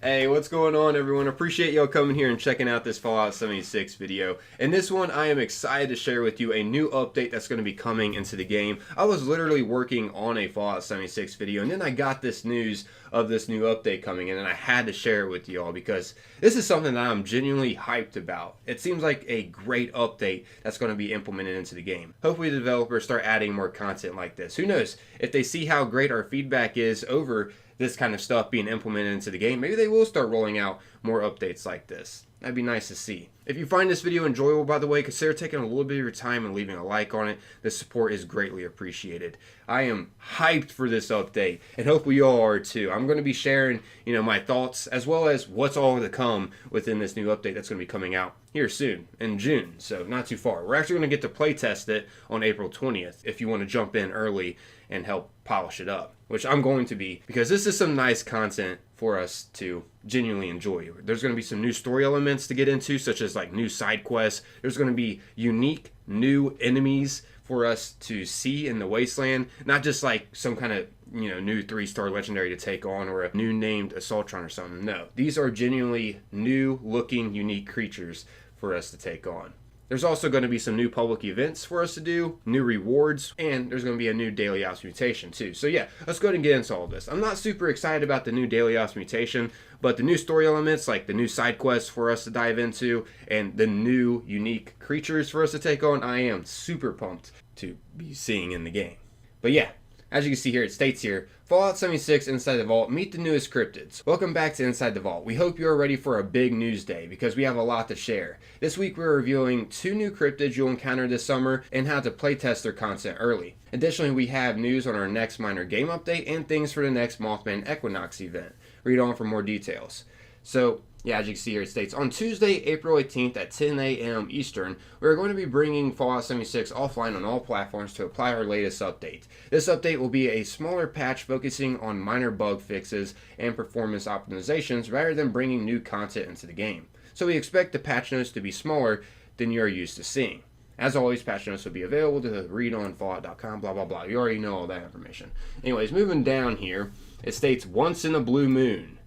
Hey, what's going on, everyone? Appreciate y'all coming here and checking out this Fallout 76 video. In this one, I am excited to share with you a new update that's going to be coming into the game. I was literally working on a Fallout 76 video, and then I got this news of this new update coming in, and I had to share it with y'all because this is something that I'm genuinely hyped about. It seems like a great update that's going to be implemented into the game. Hopefully the developers start adding more content like this. Who knows? If they see how great our feedback is over this kind of stuff being implemented into the game, maybe they will start rolling out more updates like this. That'd be nice to see. If you find this video enjoyable, by the way, consider taking a little bit of your time and leaving a like on it. The support is greatly appreciated. I am hyped for this update, and hopefully you all are too. I'm going to be sharing, my thoughts as well as what's all to come within this new update that's going to be coming out here soon in June, so not too far. We're actually going to get to play test it on April 20th if you want to jump in early and help polish it up, which I'm going to be, because this is some nice content for us to genuinely enjoy. There's going to be some new story elements to get into, such as like new side quests. There's going to be unique new enemies for us to see in the wasteland, not just like some kind of new 3-star legendary to take on or a new named Assaultron or something. No, these are genuinely new looking unique creatures for us to take on. There's also going to be some new public events for us to do, new rewards, and there's going to be a new Daily Ops mutation too. So yeah, let's go ahead and get into all this. I'm not super excited about the new Daily Ops mutation, but the new story elements, like the new side quests for us to dive into, and the new unique creatures for us to take on, I am super pumped to be seeing in the game. But yeah, as you can see here, it states here, Fallout 76 Inside the Vault, meet the newest cryptids. Welcome back to Inside the Vault. We hope you are ready for a big news day because we have a lot to share. This week we're reviewing 2 new cryptids you'll encounter this summer and how to playtest their content early. Additionally, we have news on our next minor game update and things for the next Mothman Equinox event. Read on for more details. So, yeah, as you can see here, it states, on Tuesday, April 18th at 10 a.m. Eastern, we're going to be bringing Fallout 76 offline on all platforms to apply our latest update. This update will be a smaller patch focusing on minor bug fixes and performance optimizations rather than bringing new content into the game. So we expect the patch notes to be smaller than you're used to seeing. As always, patch notes will be available to read on fallout.com, blah, blah, blah. You already know all that information. Anyways, moving down here, it states, once in a blue moon.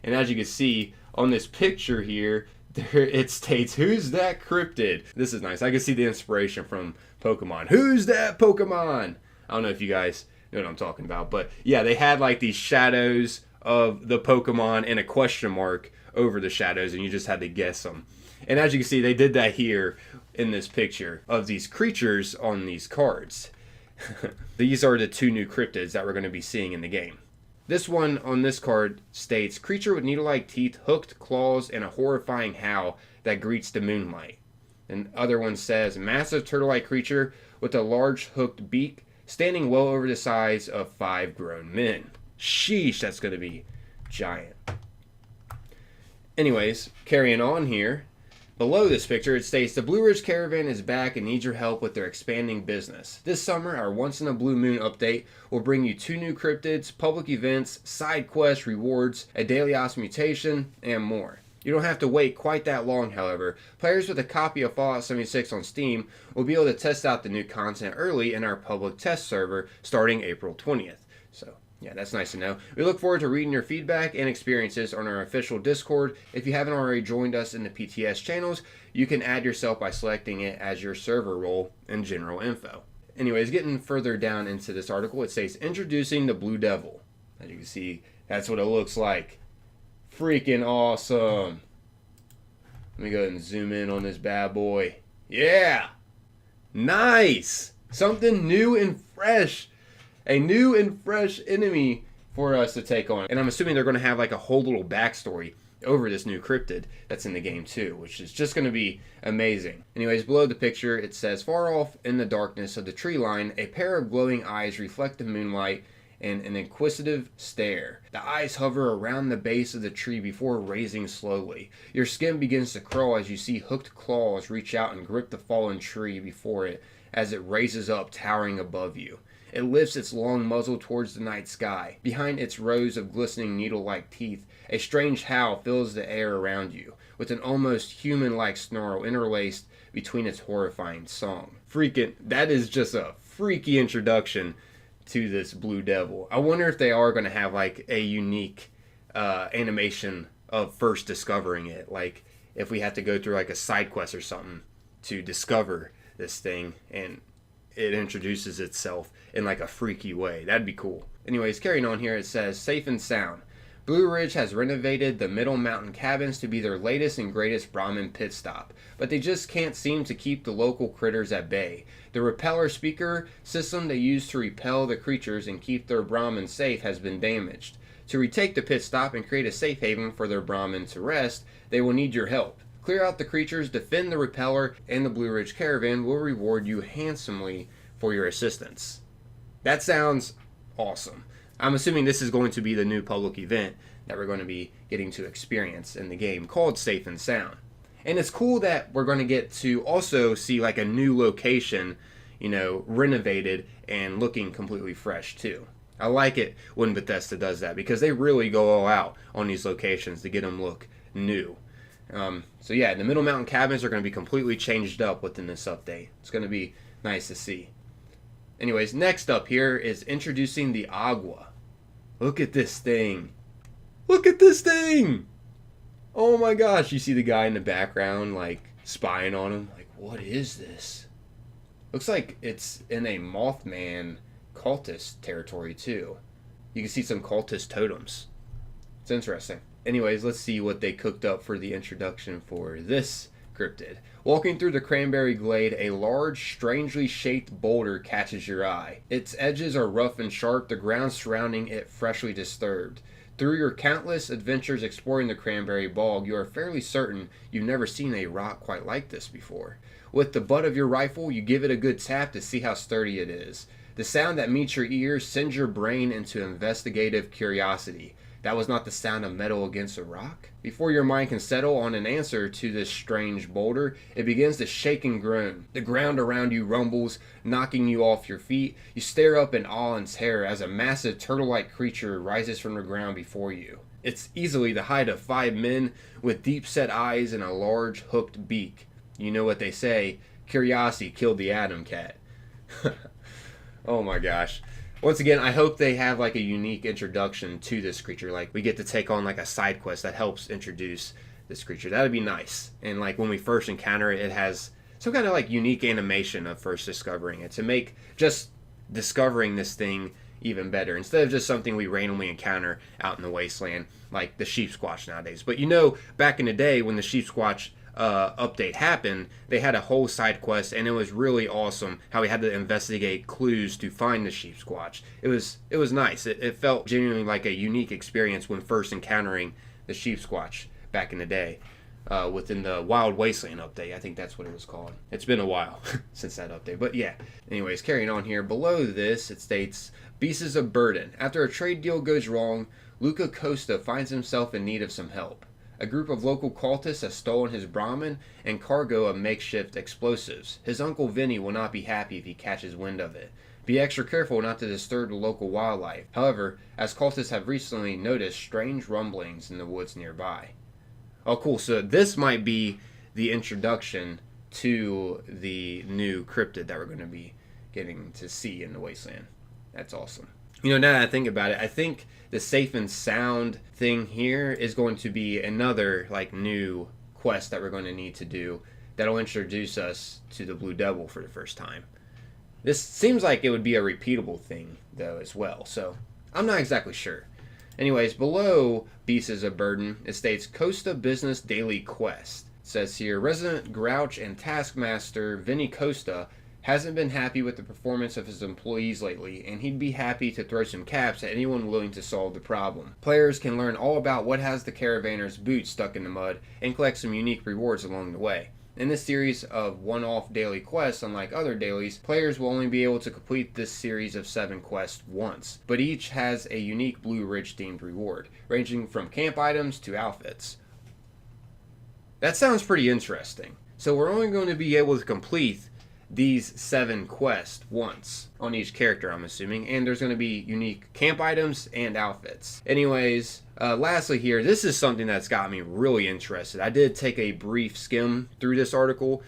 And as you can see, on this picture here, it states, who's that cryptid? This is nice. I can see the inspiration from Pokemon. Who's that Pokemon? I don't know if you guys know what I'm talking about, but yeah, they had like these shadows of the Pokemon and a question mark over the shadows, and you just had to guess them. And as you can see, they did that here in this picture of these creatures on these cards. These are the 2 new cryptids that we're going to be seeing in the game. This one on this card states, creature with needle-like teeth, hooked claws, and a horrifying howl that greets the moonlight. And other one says, massive turtle-like creature with a large hooked beak, standing well over the size of 5 grown men. Sheesh, that's going to be giant. Anyways, carrying on here. Below this picture, it states, the Blue Ridge Caravan is back and needs your help with their expanding business. This summer, our Once in a Blue Moon update will bring you 2 new cryptids, public events, side quests, rewards, a Daily Ops mutation, and more. You don't have to wait quite that long, however. Players with a copy of Fallout 76 on Steam will be able to test out the new content early in our public test server starting April 20th. So, yeah, that's nice to know. We look forward to reading your feedback and experiences on our official Discord. If you haven't already joined us in the PTS channels, you can add yourself by selecting it as your server role and general info. Anyways, getting further down into this article, it says, introducing the Blue Devil. As you can see, that's what it looks like. Freaking awesome. Let me go ahead and zoom in on this bad boy. Yeah! Nice! Something new and fresh. A new and fresh enemy for us to take on. And I'm assuming they're going to have like a whole little backstory over this new cryptid that's in the game too, which is just going to be amazing. Anyways, below the picture, it says, far off in the darkness of the tree line, a pair of glowing eyes reflect the moonlight and an inquisitive stare. The eyes hover around the base of the tree before raising slowly. Your skin begins to crawl as you see hooked claws reach out and grip the fallen tree before it as it raises up, towering above you. It lifts its long muzzle towards the night sky. Behind its rows of glistening needle-like teeth, a strange howl fills the air around you, with an almost human-like snarl interlaced between its horrifying song. Freaking, that is just a freaky introduction to this Blue Devil. I wonder if they are going to have like a unique animation of first discovering it. Like if we have to go through like a side quest or something to discover this thing and it introduces itself in like a freaky way. That'd be cool. Anyways, carrying on here, it says safe and sound. Blue Ridge has renovated the Middle Mountain cabins to be their latest and greatest Brahmin pit stop, but they just can't seem to keep the local critters at bay. The repeller speaker system they use to repel the creatures and keep their Brahmin safe has been damaged. To retake the pit stop and create a safe haven for their Brahmin to rest, they will need your help. Clear out the creatures, defend the repeller, and the Blue Ridge Caravan will reward you handsomely for your assistance. That sounds awesome. I'm assuming this is going to be the new public event that we're going to be getting to experience in the game called Safe and Sound. And it's cool that we're going to get to also see like a new location, you know, renovated and looking completely fresh too. I like it when Bethesda does that because they really go all out on these locations to get them look new. So yeah, the Middle Mountain cabins are going to be completely changed up within this update. It's going to be nice to see. Anyways, next up here is introducing the Agua. Look at this thing. Look at this thing. Oh my gosh, you see the guy in the background like spying on him. Like, what is this? Looks like it's in a Mothman cultist territory too. You can see some cultist totems. It's interesting. Anyways, let's see what they cooked up for the introduction for this cryptid. Walking through the cranberry glade, a large, strangely shaped boulder catches your eye. Its edges are rough and sharp, the ground surrounding it freshly disturbed. Through your countless adventures exploring the cranberry bog, you are fairly certain you've never seen a rock quite like this before. With the butt of your rifle, you give it a good tap to see how sturdy it is. The sound that meets your ears sends your brain into investigative curiosity. That was not the sound of metal against a rock? Before your mind can settle on an answer to this strange boulder, it begins to shake and groan. The ground around you rumbles, knocking you off your feet. You stare up in awe and terror as a massive turtle-like creature rises from the ground before you. It's easily the height of 5 men with deep-set eyes and a large hooked beak. You know what they say, curiosity killed the Atom Cat. Oh my gosh. Once again, I hope they have like a unique introduction to this creature. Like we get to take on like a side quest that helps introduce this creature. That would be nice. And like when we first encounter it, it has some kind of like unique animation of first discovering it to make just discovering this thing even better instead of just something we randomly encounter out in the wasteland like the sheep squatch nowadays. But you know, back in the day when the sheep squatch update happened, they had a whole side quest and it was really awesome how we had to investigate clues to find the sheep squatch. It was nice. It felt genuinely like a unique experience when first encountering the sheep squatch back in the day within the Wild Wasteland update. I think that's what it was called. It's been a while since that update, but yeah. Anyways, carrying on here, below this it states Beasts of Burden. After a trade deal goes wrong, Luca Costa finds himself in need of some help. A group of local cultists has stolen his Brahmin and cargo of makeshift explosives. His uncle Vinny will not be happy if he catches wind of it. Be extra careful not to disturb the local wildlife. However, as cultists have recently noticed strange rumblings in the woods nearby. Oh cool, so this might be the introduction to the new cryptid that we're going to be getting to see in the Wasteland. That's awesome. You know, now that I think about it, I think the safe and sound thing here is going to be another like new quest that we're going to need to do that'll introduce us to the Blue Devil for the first time. This seems like it would be a repeatable thing though as well, so I'm not exactly sure. Anyways, below Beasts of Burden, it states Costa Business Daily Quest. It says here, Resident Grouch and Taskmaster Vinny Costa hasn't been happy with the performance of his employees lately, and he'd be happy to throw some caps at anyone willing to solve the problem. Players can learn all about what has the caravanner's boots stuck in the mud, and collect some unique rewards along the way. In this series of one-off daily quests, unlike other dailies, players will only be able to complete this series of 7 quests once, but each has a unique Blue Ridge themed reward, ranging from camp items to outfits. That sounds pretty interesting. So we're only going to be able to complete these 7 quests once on each character, I'm assuming, and there's going to be unique camp items and outfits. Anyways, lastly here, this is something that's got me really interested. I did take a brief skim through this article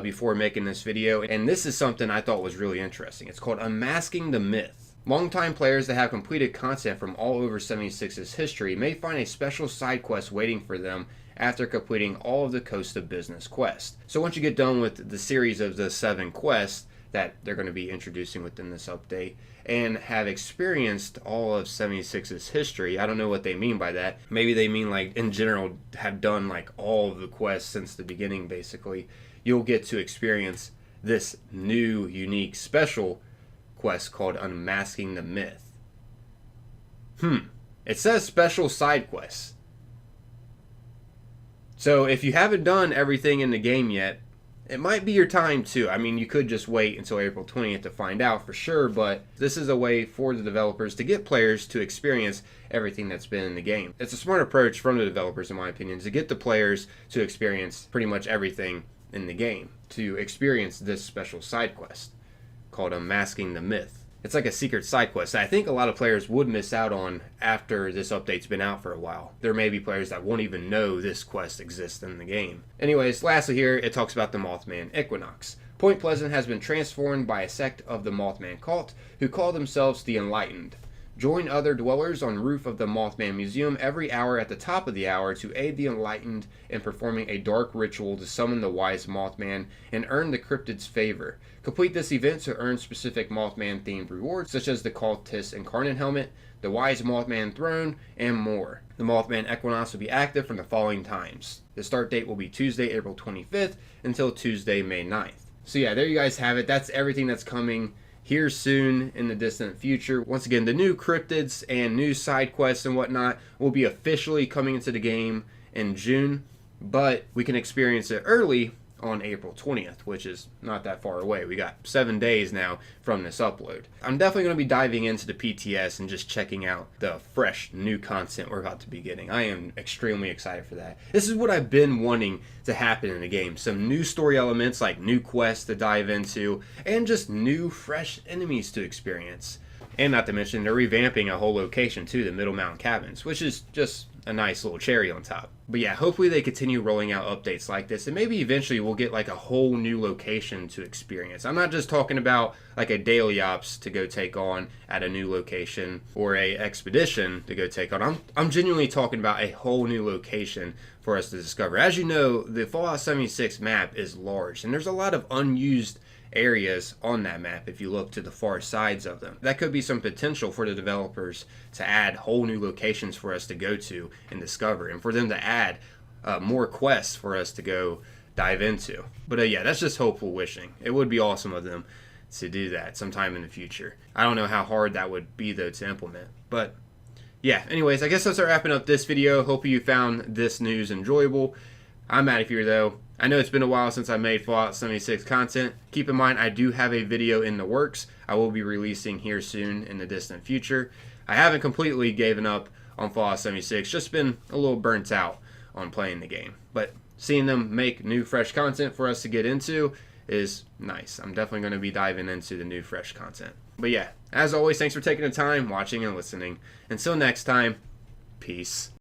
before making this video, and this is something I thought was really interesting. It's called Unmasking the Myth. Longtime players that have completed content from all over 76's history may find a special side quest waiting for them after completing all of the Coast of Business quests. So once you get done with the series of the 7 quests that they're going to be introducing within this update, and have experienced all of 76's history, I don't know what they mean by that. Maybe they mean like in general have done like all of the quests since the beginning basically. You'll get to experience this new, unique, special quest called Unmasking the Myth. It says special side quests. So if you haven't done everything in the game yet, it might be your time too. I mean, you could just wait until April 20th to find out for sure, but this is a way for the developers to get players to experience everything that's been in the game. It's a smart approach from the developers, in my opinion, to get the players to experience pretty much everything in the game, to experience this special side quest called Unmasking the Myth. It's like a secret side quest that I think a lot of players would miss out on after this update's been out for a while. There may be players that won't even know this quest exists in the game. Anyways, lastly here, it talks about the Mothman Equinox. Point Pleasant has been transformed by a sect of the Mothman cult who call themselves the Enlightened. Join other dwellers on roof of the Mothman Museum every hour at the top of the hour to aid the Enlightened in performing a dark ritual to summon the wise Mothman and earn the Cryptids' favor. Complete this event to earn specific Mothman-themed rewards, such as the Cultist Incarnate Helmet, the Wise Mothman Throne, and more. The Mothman Equinox will be active from the following times. The start date will be Tuesday, April 25th until Tuesday, May 9th. So yeah, there you guys have it. That's everything that's coming here soon in the distant future. Once again, the new cryptids and new side quests and whatnot will be officially coming into the game in June, but we can experience it early on April 20th, which is not that far away. We got 7 days now from this upload. I'm definitely going to be diving into the PTS and just checking out the fresh new content we're about to be getting. I am extremely excited for that. This is what I've been wanting to happen in the game. Some new story elements like new quests to dive into and just new fresh enemies to experience. And not to mention they're revamping a whole location too, the Middle Mountain Cabins, which is just a nice little cherry on top. But yeah, hopefully they continue rolling out updates like this, and maybe eventually we'll get like a whole new location to experience. I'm not just talking about like a daily ops to go take on at a new location or a expedition to go take on. I'm genuinely talking about a whole new location for us to discover. As you know, the Fallout 76 map is large, and there's a lot of unused areas on that map if you look to the far sides of them. That could be some potential for the developers to add whole new locations for us to go to and discover, and for them to add more quests for us to go dive into. But yeah, that's just hopeful wishing. It would be awesome of them to do that sometime in the future. I don't know how hard that would be though to implement, but yeah, anyways, I guess that's wrapping up this video. Hope you found this news enjoyable. I'm out of here though. I know it's been a while since I made Fallout 76 content. Keep in mind, I do have a video in the works I will be releasing here soon in the distant future. I haven't completely given up on Fallout 76, just been a little burnt out on playing the game. But seeing them make new fresh content for us to get into is nice. I'm definitely going to be diving into the new fresh content. But yeah, as always, thanks for taking the time, watching and listening. Until next time, peace.